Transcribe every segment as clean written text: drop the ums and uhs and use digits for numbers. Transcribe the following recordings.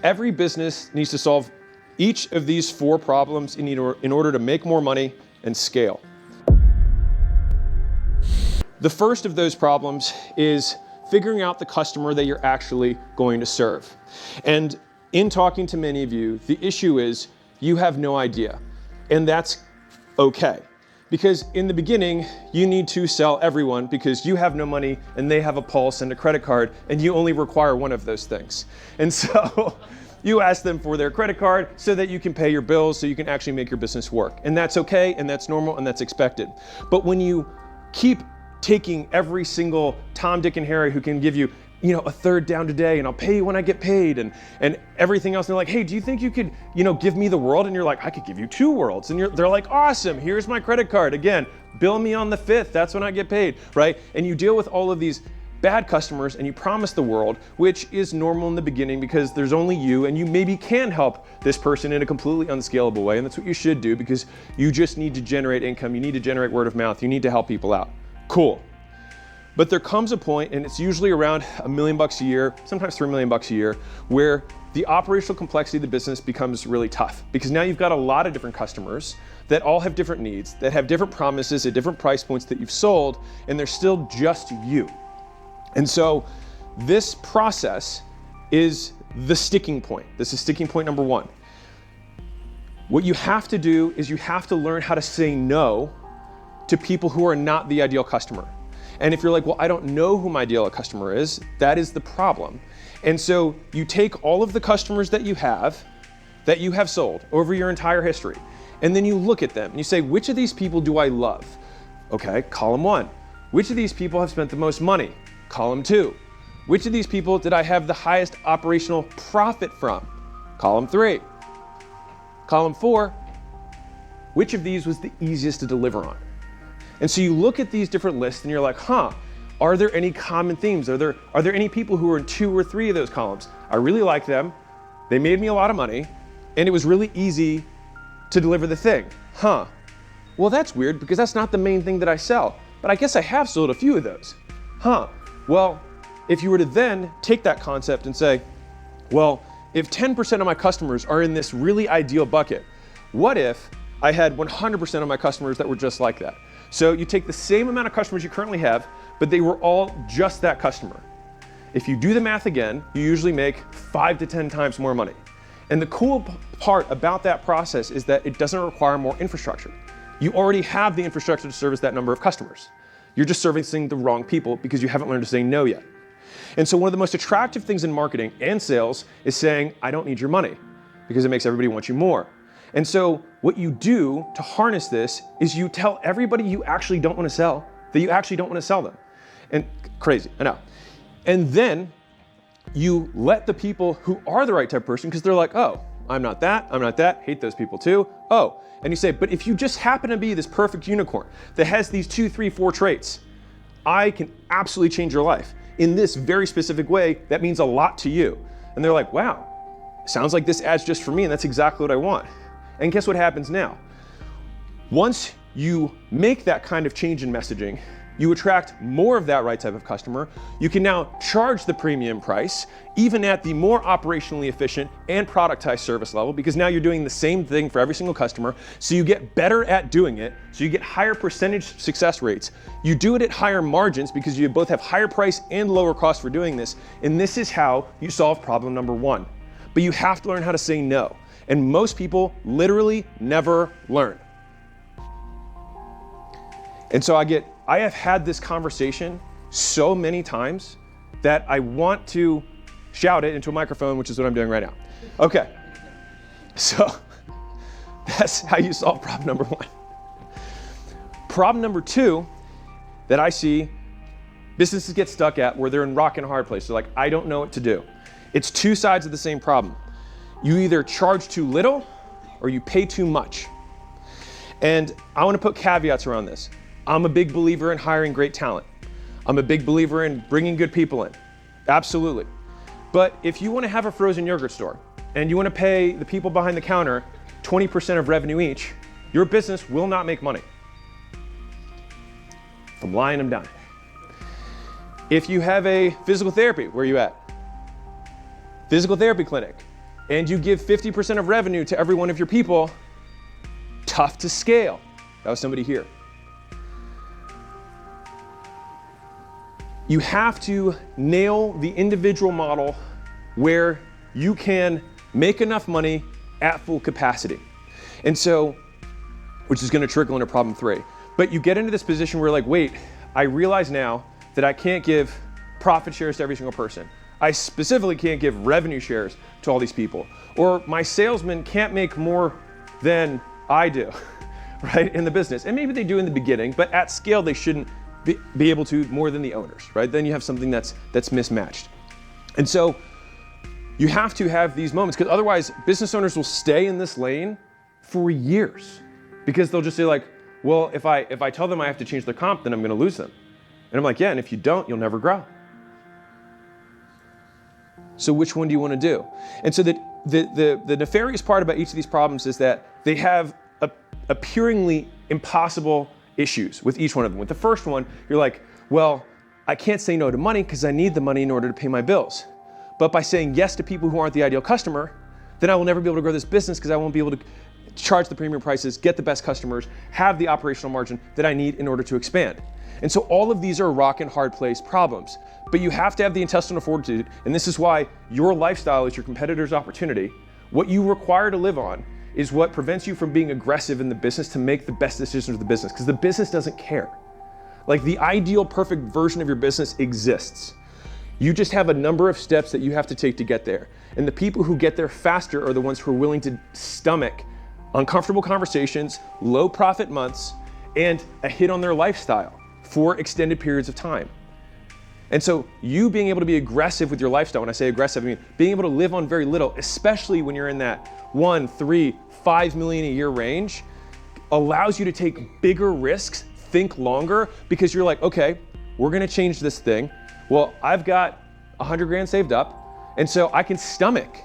Every business needs to solve each of these 4 problems in order to make more money and scale. The first of those problems is figuring out the customer that you're actually going to serve. And in talking to many of you, the issue is you have no idea. And that's okay. Because in the beginning, you need to sell everyone because you have no money and they have a pulse and a credit card and you only require one of those things. And so you ask them for their credit card so that you can pay your bills so you can actually make your business work. And that's okay and that's normal and that's expected. But when you keep taking every single Tom, Dick, and Harry who can give you, a third down today and I'll pay you when I get paid and everything else. And they're like, hey, do you think you could, give me the world? And you're like, I could give you 2 worlds. And they're like, awesome, here's my credit card. Again, bill me on the 5th, that's when I get paid, right? And you deal with all of these bad customers and you promise the world, which is normal in the beginning because there's only you and you maybe can help this person in a completely unscalable way. And that's what you should do because you just need to generate income. You need to generate word of mouth. You need to help people out. Cool. But there comes a point, and it's usually around $1 million a year, sometimes $3 million a year, where the operational complexity of the business becomes really tough because now you've got a lot of different customers that all have different needs, that have different promises at different price points that you've sold, and they're still just you. And so this process is the sticking point. This is sticking point number 1. What you have to do is you have to learn how to say no to people who are not the ideal customer. And if you're like, well, I don't know who my ideal customer is, that is the problem. And so you take all of the customers that you have sold over your entire history, and then you look at them and you say, which of these people do I love? Okay, column 1. Which of these people have spent the most money? Column 2. Which of these people did I have the highest operational profit from? Column 3. Column 4. Which of these was the easiest to deliver on? And so you look at these different lists and you're like, are there any common themes? Are there any people who are in 2 or 3 of those columns? I really like them. They made me a lot of money and it was really easy to deliver the thing. Well, that's weird because that's not the main thing that I sell, but I guess I have sold a few of those. Well, if you were to then take that concept and say, well, if 10% of my customers are in this really ideal bucket, what if I had 100% of my customers that were just like that? So you take the same amount of customers you currently have, but they were all just that customer. If you do the math again, you usually make 5 to 10 times more money. And the cool part about that process is that it doesn't require more infrastructure. You already have the infrastructure to service that number of customers. You're just servicing the wrong people because you haven't learned to say no yet. And so one of the most attractive things in marketing and sales is saying, I don't need your money, because it makes everybody want you more. And so what you do to harness this is you tell everybody you actually don't want to sell that you actually don't want to sell them. And crazy, I know. And then you let the people who are the right type of person, because they're like, oh, I'm not that, hate those people too. Oh, and you say, but if you just happen to be this perfect unicorn that has these 2, 3, 4 traits, I can absolutely change your life in this very specific way that means a lot to you. And they're like, wow, sounds like this ad's just for me and that's exactly what I want. And guess what happens now? Once you make that kind of change in messaging, you attract more of that right type of customer. You can now charge the premium price, even at the more operationally efficient and productized service level, because now you're doing the same thing for every single customer. So you get better at doing it. So you get higher percentage success rates. You do it at higher margins because you both have higher price and lower cost for doing this. And this is how you solve problem number 1. But you have to learn how to say no. And most people literally never learn. And so I have had this conversation so many times that I want to shout it into a microphone, which is what I'm doing right now. Okay, so that's how you solve problem number 1. Problem number 2 that I see businesses get stuck at where they're in rock and hard place. They're like, I don't know what to do. It's 2 sides of the same problem. You either charge too little or you pay too much. And I want to put caveats around this. I'm a big believer in hiring great talent. I'm a big believer in bringing good people in. Absolutely. But if you want to have a frozen yogurt store and you want to pay the people behind the counter 20% of revenue each, your business will not make money. If I'm lying, I'm done. If you have a physical therapy, where are you at? Physical therapy clinic. and you give 50% of revenue to every one of your people, tough to scale. That was somebody here. You have to nail the individual model where you can make enough money at full capacity. And so, which is gonna trickle into problem 3. But you get into this position where like, wait, I realize now that I can't give profit shares to every single person. I specifically can't give revenue shares to all these people. Or my salesman can't make more than I do, right, in the business. And maybe they do in the beginning, but at scale, they shouldn't be able to more than the owners, right? Then you have something that's mismatched. And so you have to have these moments, because otherwise business owners will stay in this lane for years, because they'll just say like, well, if I tell them I have to change their comp, then I'm gonna lose them. And I'm like, yeah, and if you don't, you'll never grow. So which one do you want to do? And so the nefarious part about each of these problems is that they have appearingly impossible issues with each one of them. With the first one, you're like, well, I can't say no to money because I need the money in order to pay my bills. But by saying yes to people who aren't the ideal customer, then I will never be able to grow this business because I won't be able to charge the premium prices, get the best customers, have the operational margin that I need in order to expand. And so all of these are rock and hard place problems, but you have to have the intestinal fortitude, and this is why your lifestyle is your competitor's opportunity. What you require to live on is what prevents you from being aggressive in the business to make the best decisions of the business, because the business doesn't care. Like the ideal perfect version of your business exists. You just have a number of steps that you have to take to get there. And the people who get there faster are the ones who are willing to stomach uncomfortable conversations, low profit months, and a hit on their lifestyle for extended periods of time. And so you being able to be aggressive with your lifestyle, when I say aggressive, I mean being able to live on very little, especially when you're in that 1, 3, 5 million a year range, allows you to take bigger risks, think longer, because you're like, okay, we're gonna change this thing. Well, I've got 100 grand saved up, and so I can stomach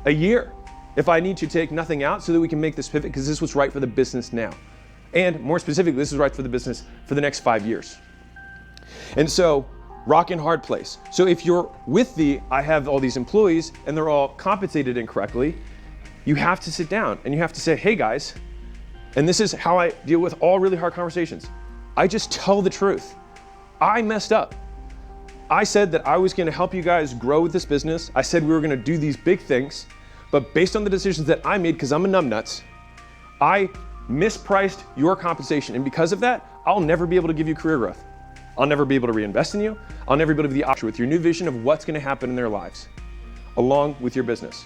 a year if I need to take nothing out so that we can make this pivot, because this is what's right for the business now. And more specifically, this is right for the business for the next 5 years. And so, rock and hard place. So if you're with I have all these employees and they're all compensated incorrectly, you have to sit down and you have to say, hey guys, and this is how I deal with all really hard conversations. I just tell the truth. I messed up. I said that I was gonna help you guys grow with this business. I said we were gonna do these big things, but based on the decisions that I made, because I'm a numbnuts, I mispriced your compensation. And because of that, I'll never be able to give you career growth. I'll never be able to reinvest in you. I'll never be able to be the option with your new vision of what's gonna happen in their lives, along with your business.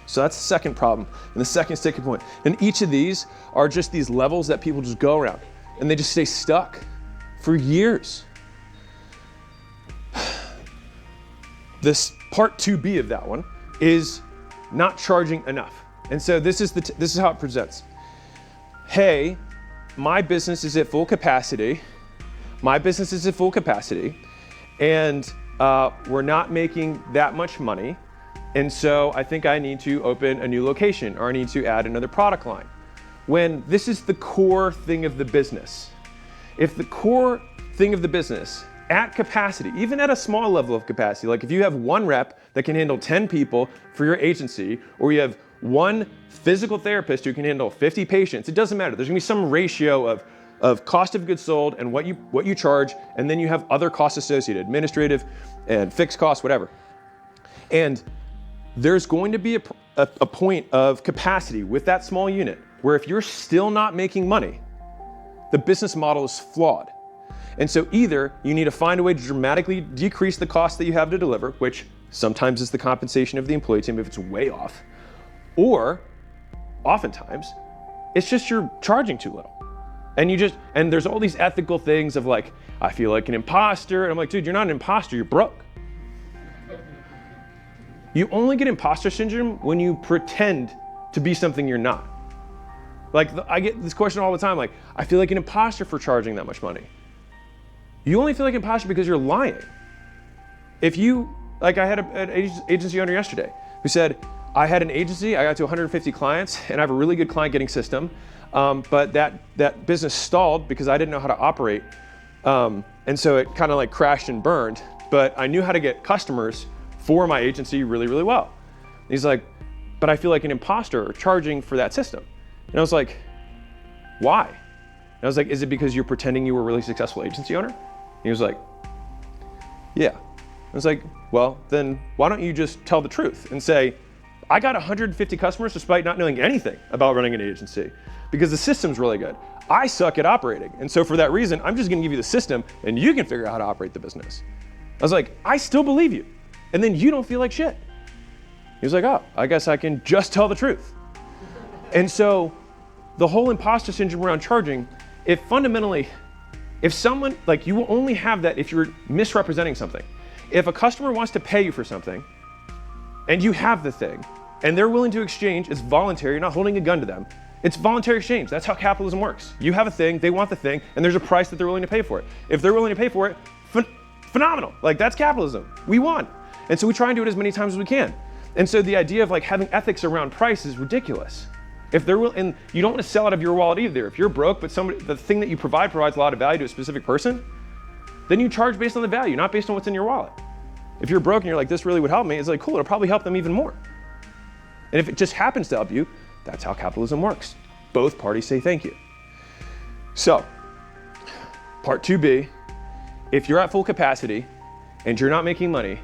So that's the second problem and the second sticking point. And each of these are just these levels that people just go around and they just stay stuck for years. This part 2B of that one is not charging enough. And so this is how it presents. Hey, my business is at full capacity. My business is at full capacity, and we're not making that much money. And so I think I need to open a new location, or I need to add another product line. When this is the core thing of the business. If the core thing of the business at capacity, even at a small level of capacity, like if you have one rep that can handle 10 people for your agency, or you have one physical therapist who can handle 50 patients, it doesn't matter. There's gonna be some ratio of cost of goods sold and what you charge, and then you have other costs associated, administrative and fixed costs, whatever. And there's going to be a point of capacity with that small unit where if you're still not making money, the business model is flawed. And so either you need to find a way to dramatically decrease the cost that you have to deliver, which sometimes is the compensation of the employee team if it's way off, or oftentimes it's just you're charging too little. And there's all these ethical things of like, I feel like an imposter. And I'm like, dude, you're not an imposter, you're broke. You only get imposter syndrome when you pretend to be something you're not. Like I get this question all the time, like, I feel like an imposter for charging that much money. You only feel like an imposter because you're lying. If you, like I had an agency owner yesterday who said, I had an agency, I got to 150 clients, and I have a really good client getting system, but that business stalled because I didn't know how to operate. And so it kind of like crashed and burned, but I knew how to get customers for my agency really, really well. And he's like, but I feel like an imposter charging for that system. And I was like, why? And I was like, is it because you're pretending you were a really successful agency owner? And he was like, yeah. I was like, well, then why don't you just tell the truth and say, I got 150 customers despite not knowing anything about running an agency because the system's really good. I suck at operating. And so for that reason, I'm just gonna give you the system and you can figure out how to operate the business. I was like, I still believe you. And then you don't feel like shit. He was like, oh, I guess I can just tell the truth. And so the whole imposter syndrome around charging, if someone, like you will only have that if you're misrepresenting something. If a customer wants to pay you for something and you have the thing and they're willing to exchange, it's voluntary, you're not holding a gun to them. It's voluntary exchange. That's how capitalism works. You have a thing, they want the thing, and there's a price that they're willing to pay for it. If they're willing to pay for it, phenomenal. Like that's capitalism. We won. And so we try and do it as many times as we can. And so the idea of like having ethics around price is ridiculous. If they're and you don't want to sell out of your wallet either. If you're broke, but the thing that you provide provides a lot of value to a specific person, then you charge based on the value, not based on what's in your wallet. If you're broke and you're like, this really would help me, it's like, cool, it'll probably help them even more. And if it just happens to help you, that's how capitalism works. Both parties say thank you. So, part 2B, if you're at full capacity and you're not making money,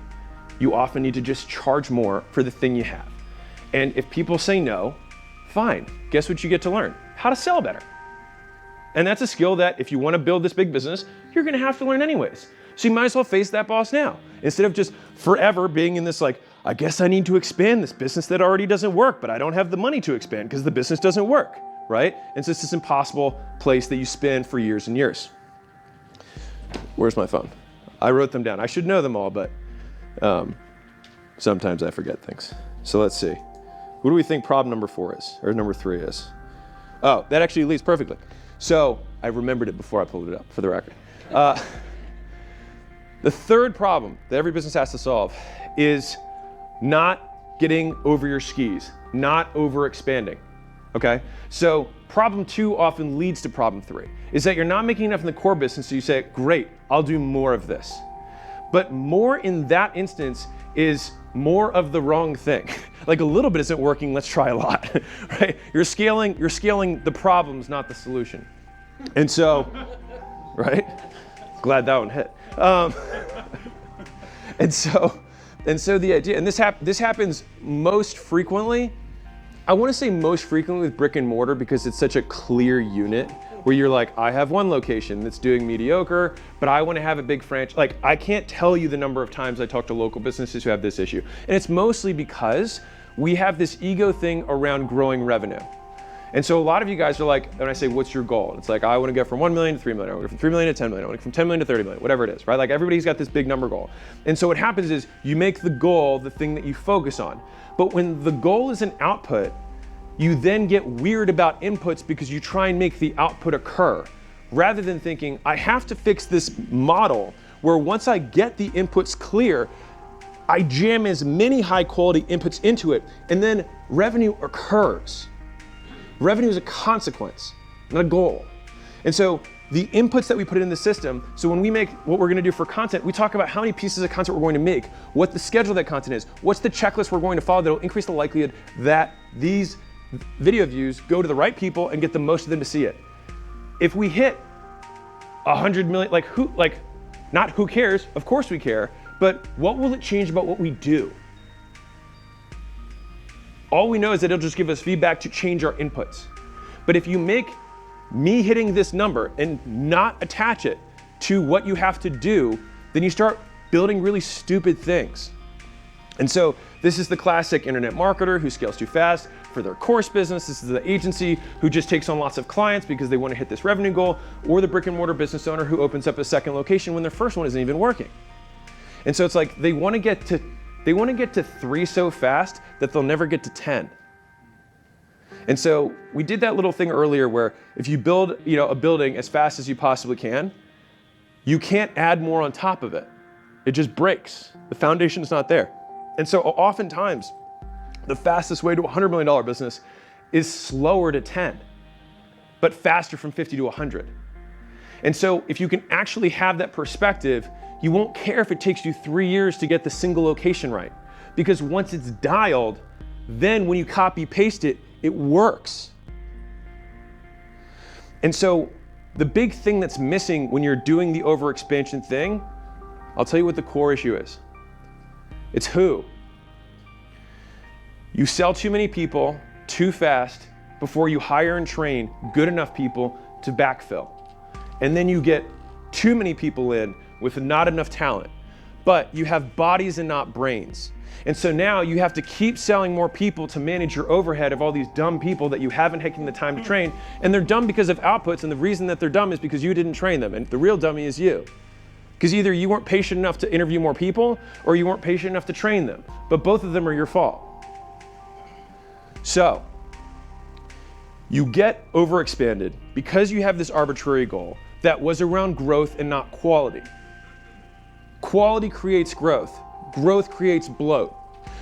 you often need to just charge more for the thing you have. And if people say no, fine. Guess what you get to learn? How to sell better. And that's a skill that if you want to build this big business, you're going to have to learn anyways. So you might as well face that boss now instead of just forever being in this like, I guess I need to expand this business that already doesn't work, but I don't have the money to expand because the business doesn't work, right? And so it's this impossible place that you spin for years and years. Where's my phone? I wrote them down. I should know them all, but sometimes I forget things. So let's see. What do we think problem number 4 is, or number 3 is? Oh, that actually leads perfectly. So I remembered it before I pulled it up, for the record. The third problem that every business has to solve is not getting over your skis, not over expanding, okay? So problem 2 often leads to problem 3, is that you're not making enough in the core business, so you say, great, I'll do more of this. But more in that instance is more of the wrong thing. Like a little bit isn't working, let's try a lot, right? You're scaling the problems, not the solution. And so, right? Glad that one hit. And so the idea, and this happens most frequently, I want to say most frequently with brick and mortar because it's such a clear unit where you're like, I have one location that's doing mediocre, but I want to have a big franchise. Like, I can't tell you the number of times I talk to local businesses who have this issue. And it's mostly because we have this ego thing around growing revenue. And so a lot of you guys are like, and I say, what's your goal? And it's like, I want to go from 1 million to 3 million. I want to go from 3 million to 10 million. I want to go from 10 million to 30 million, whatever it is, right? Like everybody's got this big number goal. And so what happens is you make the goal the thing that you focus on. But when the goal is an output, you then get weird about inputs because you try and make the output occur, rather than thinking, I have to fix this model where once I get the inputs clear, I jam as many high quality inputs into it, and then revenue occurs. Revenue is a consequence, not a goal. And so the inputs that we put in the system, so when we make what we're gonna do for content, we talk about how many pieces of content we're going to make, what the schedule of that content is, what's the checklist we're going to follow that will increase the likelihood that these video views go to the right people and get the most of them to see it. If we hit 100 million, not who cares, of course we care, but what will it change about what we do? All we know is that it'll just give us feedback to change our inputs. But if you make me hitting this number and not attach it to what you have to do, then you start building really stupid things. And so this is the classic internet marketer who scales too fast for their course business. This is the agency who just takes on lots of clients because they want to hit this revenue goal, or the brick and mortar business owner who opens up a second location when their first one isn't even working. And so it's like they want to get to 3 so fast that they'll never get to 10. And so we did that little thing earlier where if you build, a building as fast as you possibly can, you can't add more on top of it. It just breaks. The foundation is not there. And so oftentimes, the fastest way to a $100 million business is slower to 10, but faster from 50 to 100. And so if you can actually have that perspective, you won't care if it takes you 3 years to get the single location right. Because once it's dialed, then when you copy paste it, it works. And so the big thing that's missing when you're doing the overexpansion thing, I'll tell you what the core issue is. It's who. You sell too many people too fast before you hire and train good enough people to backfill. And then you get too many people in with not enough talent, but you have bodies and not brains. And so now you have to keep selling more people to manage your overhead of all these dumb people that you haven't taken the time to train. And they're dumb because of outputs, and the reason that they're dumb is because you didn't train them, and the real dummy is you. Because either you weren't patient enough to interview more people, or you weren't patient enough to train them. But both of them are your fault. So, you get overexpanded because you have this arbitrary goal that was around growth and not quality. Quality creates growth. Growth creates bloat.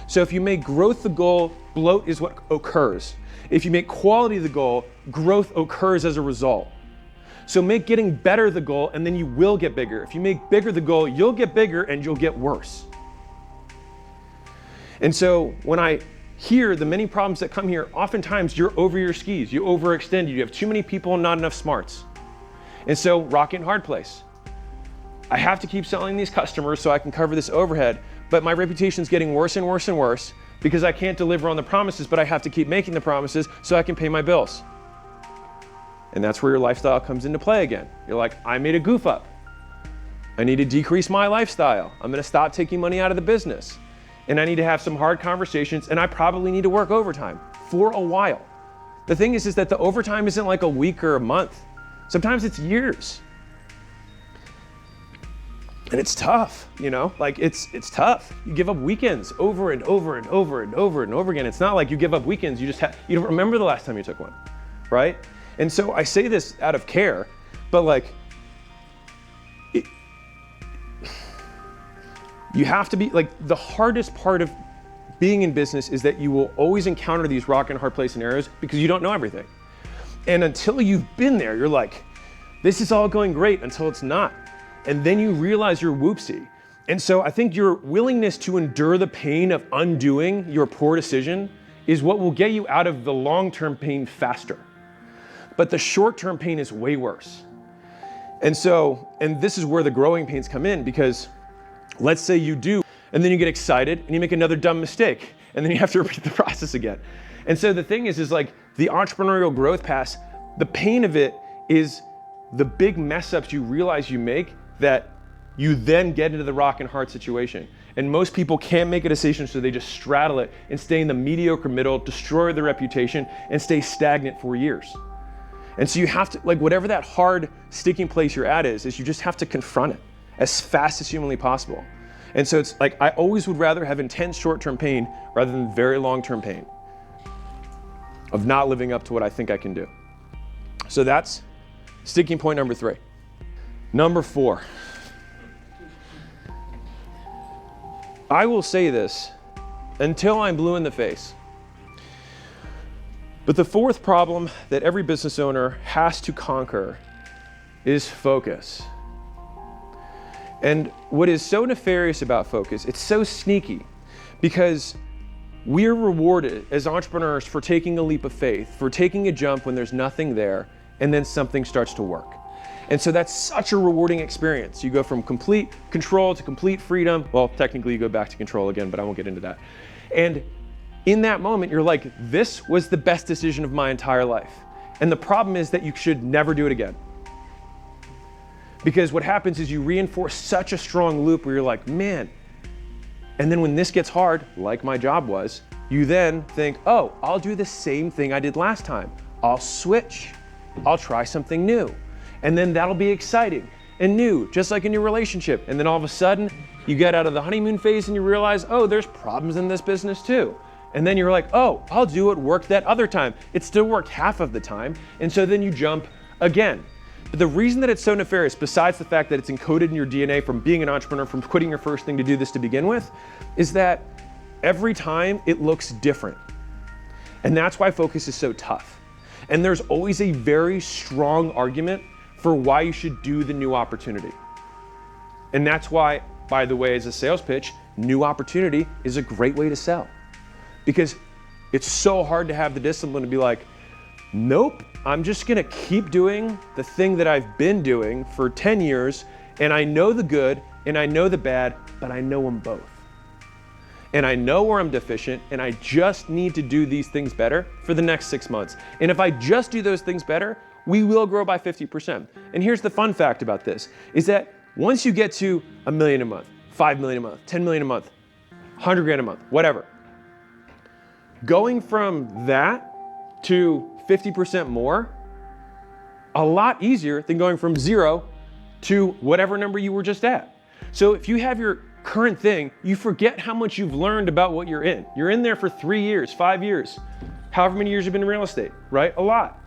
So if you make growth the goal, bloat is what occurs. If you make quality the goal, growth occurs as a result. So make getting better the goal, and then you will get bigger. If you make bigger the goal, you'll get bigger and you'll get worse. And so when I hear the many problems that come here, oftentimes you're over your skis, you overextend, you have too many people and not enough smarts. And so rock and hard place. I have to keep selling these customers so I can cover this overhead, but my reputation's getting worse and worse and worse because I can't deliver on the promises, but I have to keep making the promises so I can pay my bills. And that's where your lifestyle comes into play again. You're like, I made a goof up. I need to decrease my lifestyle. I'm gonna stop taking money out of the business. And I need to have some hard conversations, and I probably need to work overtime for a while. The thing is that the overtime isn't like a week or a month. Sometimes it's years. And it's tough, you know, like it's tough. You give up weekends over and over and over and over and over again. It's not like you give up weekends, you don't remember the last time you took one, right? And so I say this out of care, but like, you have to be, like, the hardest part of being in business is that you will always encounter these rock and hard place scenarios because you don't know everything. And until you've been there, you're like, this is all going great until it's not. And then you realize you're whoopsie. And so I think your willingness to endure the pain of undoing your poor decision is what will get you out of the long-term pain faster. But the short-term pain is way worse. And this is where the growing pains come in, because let's say you do, and then you get excited and you make another dumb mistake, and then you have to repeat the process again. And so the thing is like the entrepreneurial growth path, the pain of it is the big mess ups you realize you make that you then get into the rock and hard situation. And most people can't make a decision, so they just straddle it and stay in the mediocre middle, destroy their reputation, and stay stagnant for years. And so you have to, like, whatever that hard sticking place you're at is you just have to confront it as fast as humanly possible. And so it's like, I always would rather have intense short-term pain rather than very long-term pain of not living up to what I think I can do. So that's sticking point number 3. Number 4. I will say this until I'm blue in the face. But the 4th problem that every business owner has to conquer is focus. And what is so nefarious about focus, it's so sneaky, because we're rewarded as entrepreneurs for taking a leap of faith, for taking a jump when there's nothing there, and then something starts to work. And so that's such a rewarding experience. You go from complete control to complete freedom. Well, technically you go back to control again, but I won't get into that. And in that moment, you're like, this was the best decision of my entire life. And the problem is that you should never do it again. Because what happens is you reinforce such a strong loop where you're like, man. And then when this gets hard, like my job was, you then think, oh, I'll do the same thing I did last time. I'll switch. I'll try something new. And then that'll be exciting and new, just like in your relationship. And then all of a sudden, you get out of the honeymoon phase and you realize, oh, there's problems in this business too. And then you're like, oh, I'll do what worked that other time. It still worked half of the time. And so then you jump again. But the reason that it's so nefarious, besides the fact that it's encoded in your DNA from being an entrepreneur, from quitting your first thing to do this to begin with, is that every time it looks different. And that's why focus is so tough. And there's always a very strong argument for why you should do the new opportunity. And that's why, by the way, as a sales pitch, new opportunity is a great way to sell. Because It's so hard to have the discipline to be like, nope, I'm just gonna keep doing the thing that I've been doing for 10 years, and I know the good and I know the bad, but I know them both. And I know where I'm deficient, and I just need to do these things better for the next 6 months. And if I just do those things better, we will grow by 50%. And here's the fun fact about this, is that once you get to $1 million a month, 5 million a month, 10 million a month, 100 grand a month, whatever, going from that to 50% more, a lot easier than going from 0 to whatever number you were just at. So if you have your current thing, you forget how much you've learned about what you're in. You're in there for 3 years, 5 years, however many years you've been in real estate, right? A lot.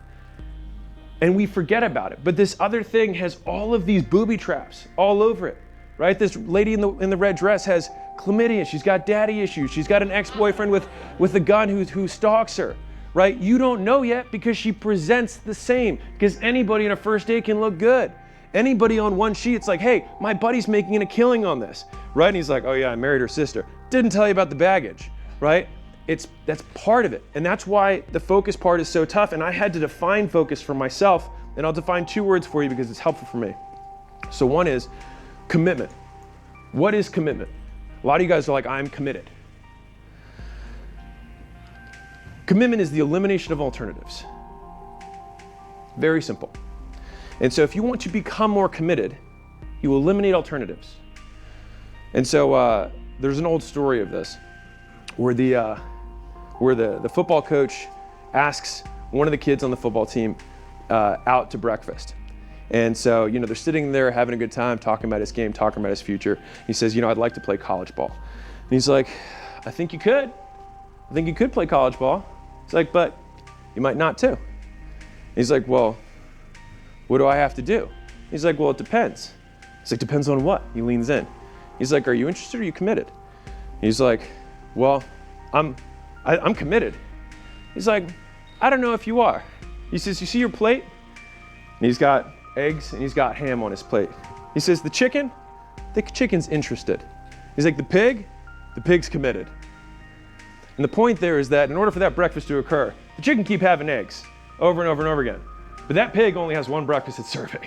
And we forget about it. But this other thing has all of these booby traps all over it, right? This lady in the red dress has chlamydia. She's got daddy issues. She's got an ex-boyfriend with a gun who stalks her, right? You don't know yet because she presents the same, because anybody on a first date can look good. Anybody on one sheet, it's like, hey, my buddy's making a killing on this, right? And he's like, oh yeah, I married her sister. Didn't tell you about the baggage, right? That's part of it. And that's why the focus part is so tough. And I had to define focus for myself. And I'll define 2 words for you because it's helpful for me. So one is commitment. What is commitment? A lot of you guys are like, I'm committed. Commitment is the elimination of alternatives. Very simple. And so if you want to become more committed, you eliminate alternatives. And so there's an old story of this where the football coach asks one of the kids on the football team out to breakfast. And so, they're sitting there having a good time, talking about his game, talking about his future. He says, I'd like to play college ball. And he's like, I think you could. I think you could play college ball. He's like, but you might not too. He's like, well, what do I have to do? He's like, well, it depends. He's like, depends on what? He leans in. He's like, are you interested or are you committed? He's like, well, I'm committed. He's like, I don't know if you are. He says, you see your plate? And he's got eggs and he's got ham on his plate. He says, the chicken's interested. He's like, the pig's committed. And the point there is that in order for that breakfast to occur, the chicken keep having eggs over and over and over again. But that pig only has one breakfast it's serving.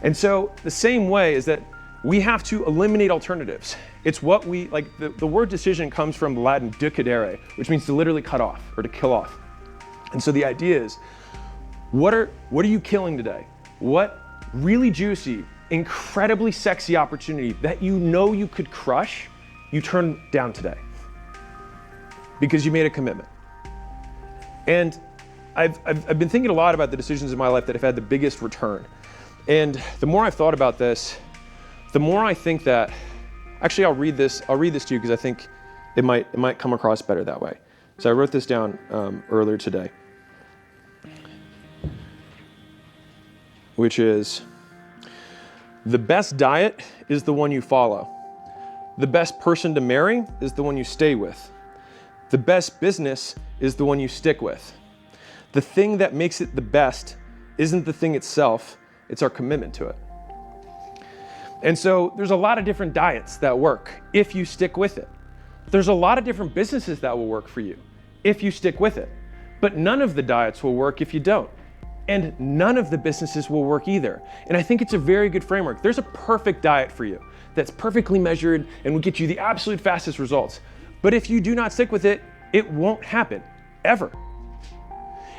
And so the same way is that we have to eliminate alternatives. It's what we, like the word decision comes from the Latin decidere, which means to literally cut off or to kill off. And so the idea is, what are you killing today? What really juicy, incredibly sexy opportunity that you could crush, you turn down today because you made a commitment. And I've been thinking a lot about the decisions in my life that have had the biggest return. And the more I've thought about this, the more I think that, actually I'll read this to you because I think it might come across better that way. So I wrote this down earlier today, which is, the best diet is the one you follow. The best person to marry is the one you stay with. The best business is the one you stick with. The thing that makes it the best isn't the thing itself, it's our commitment to it. And so there's a lot of different diets that work if you stick with it. There's a lot of different businesses that will work for you if you stick with it. But none of the diets will work if you don't. And none of the businesses will work either. And I think it's a very good framework. There's a perfect diet for you that's perfectly measured and will get you the absolute fastest results. But if you do not stick with it, it won't happen, ever.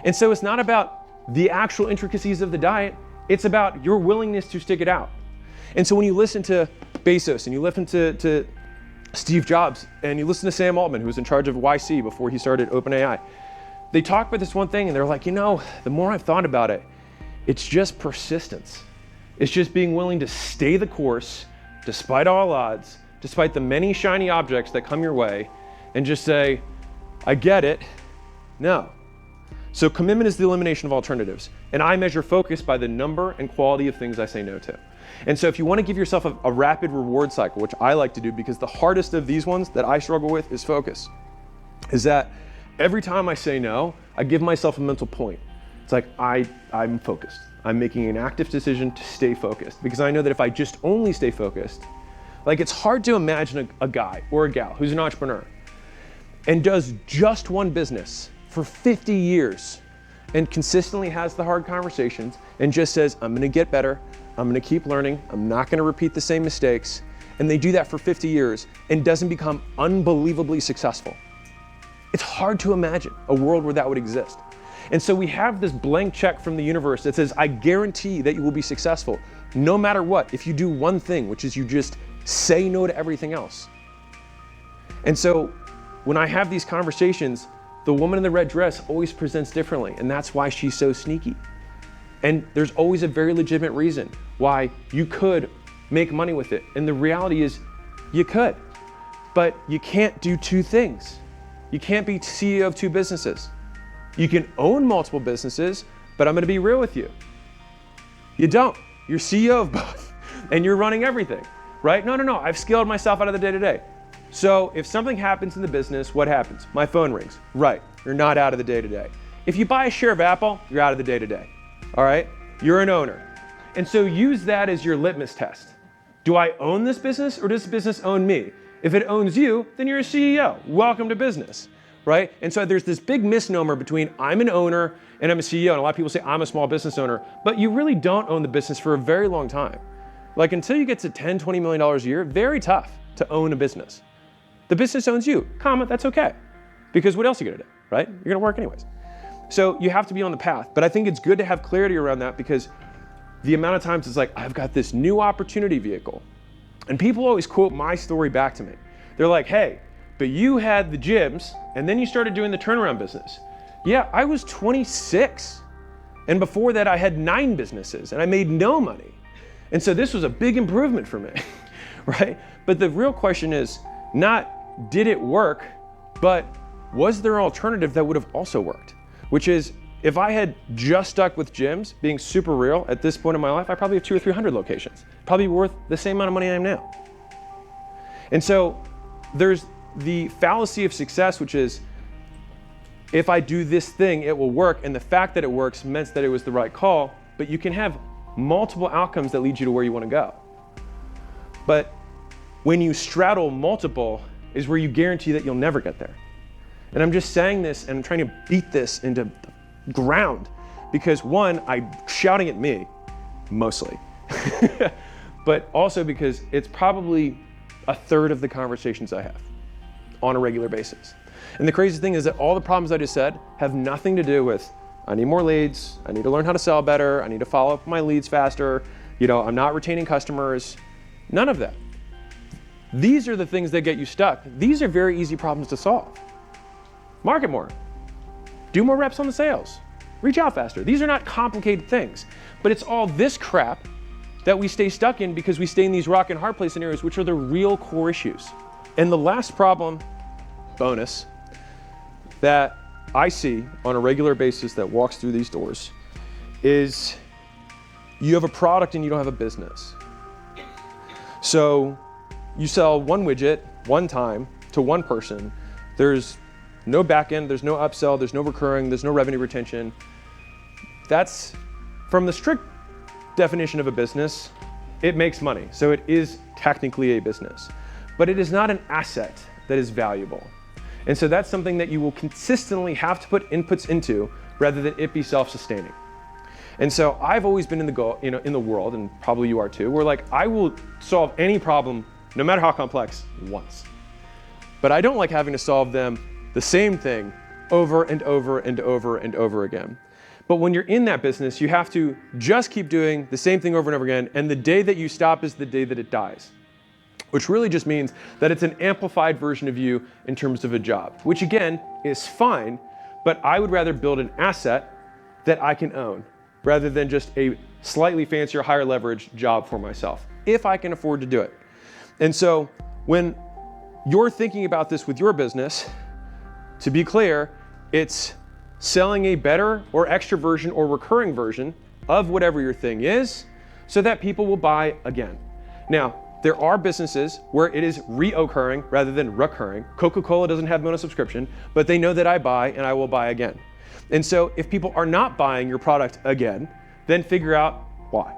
And so it's not about the actual intricacies of the diet, it's about your willingness to stick it out. And so when you listen to Bezos and you listen to Steve Jobs and you listen to Sam Altman, who was in charge of YC before he started OpenAI, they talk about this one thing and they're like, the more I've thought about it, it's just persistence. It's just being willing to stay the course despite all odds, despite the many shiny objects that come your way, and just say, I get it, no. So commitment is the elimination of alternatives. And I measure focus by the number and quality of things I say no to. And so if you want to give yourself a rapid reward cycle, which I like to do because the hardest of these ones that I struggle with is focus, is that every time I say no, I give myself a mental point. It's like, I'm focused. I'm making an active decision to stay focused because I know that if I just only stay focused, like it's hard to imagine a guy or a gal who's an entrepreneur and does just one business for 50 years and consistently has the hard conversations and just says, I'm gonna get better, I'm gonna keep learning, I'm not gonna repeat the same mistakes, and they do that for 50 years and doesn't become unbelievably successful. It's hard to imagine a world where that would exist. And so we have this blank check from the universe that says, I guarantee that you will be successful no matter what, if you do one thing, which is you just say no to everything else. And so when I have these conversations, the woman in the red dress always presents differently, and that's why she's so sneaky. And there's always a very legitimate reason why you could make money with it. And the reality is you could, but you can't do two things. You can't be CEO of two businesses. You can own multiple businesses, but I'm gonna be real with you. You don't. You're CEO of both, and you're running everything, right? No, I've scaled myself out of the day-to-day. So if something happens in the business, what happens? My phone rings. Right, you're not out of the day-to-day. If you buy a share of Apple, you're out of the day-to-day, all right? You're an owner. And so use that as your litmus test. Do I own this business or does this business own me? If it owns you, then you're a CEO. Welcome to business, right? And so there's this big misnomer between I'm an owner and I'm a CEO. And a lot of people say I'm a small business owner, but you really don't own the business for a very long time. Like until you get to $10, $20 million a year, very tough to own a business. The business owns you, that's okay. Because what else are you gonna do, right? You're gonna work anyways. So you have to be on the path, but I think it's good to have clarity around that because the amount of times it's like, I've got this new opportunity vehicle. And people always quote my story back to me. They're like, hey, but you had the gyms and then you started doing the turnaround business. Yeah, I was 26. And before that I had 9 businesses and I made no money. And so this was a big improvement for me, right? But the real question is not, did it work, but was there an alternative that would have also worked? Which is, if I had just stuck with gyms, being super real, at this point in my life, I probably have 200 or 300 locations. Probably worth the same amount of money I am now. And so there's the fallacy of success, which is, if I do this thing, it will work. And the fact that it works meant that it was the right call, but you can have multiple outcomes that lead you to where you want to go. But when you straddle multiple is where you guarantee that you'll never get there. And I'm just saying this and I'm trying to beat this into the ground because one, I'm shouting at me, mostly, but also because it's probably a third of the conversations I have on a regular basis. And the crazy thing is that all the problems I just said have nothing to do with, I need more leads, I need to learn how to sell better, I need to follow up my leads faster, I'm not retaining customers, none of that. These are the things that get you stuck. These are very easy problems to solve. Market more, do more reps on the sales, reach out faster. These are not complicated things, but it's all this crap that we stay stuck in because we stay in these rock and hard place scenarios, which are the real core issues. And the last problem, bonus, that I see on a regular basis that walks through these doors is you have a product and you don't have a business. So you sell one widget one time to one person. There's no back end, there's no upsell, there's no recurring, there's no revenue retention. That's, from the strict definition of a business, it makes money. So it is technically a business, but it is not an asset that is valuable. And so that's something that you will consistently have to put inputs into rather than it be self-sustaining. And so I've always been in the world, and probably you are too, where like I will solve any problem, no matter how complex, once. But I don't like having to solve them the same thing over and over and over and over again. But when you're in that business, you have to just keep doing the same thing over and over again, and the day that you stop is the day that it dies. Which really just means that it's an amplified version of you in terms of a job, which again is fine, but I would rather build an asset that I can own rather than just a slightly fancier, higher leverage job for myself, if I can afford to do it. And so when you're thinking about this with your business, to be clear, it's selling a better or extra version or recurring version of whatever your thing is so that people will buy again. Now, there are businesses where it is reoccurring rather than recurring. Coca-Cola doesn't have mono subscription, but they know that I buy and I will buy again. And so if people are not buying your product again, then figure out why.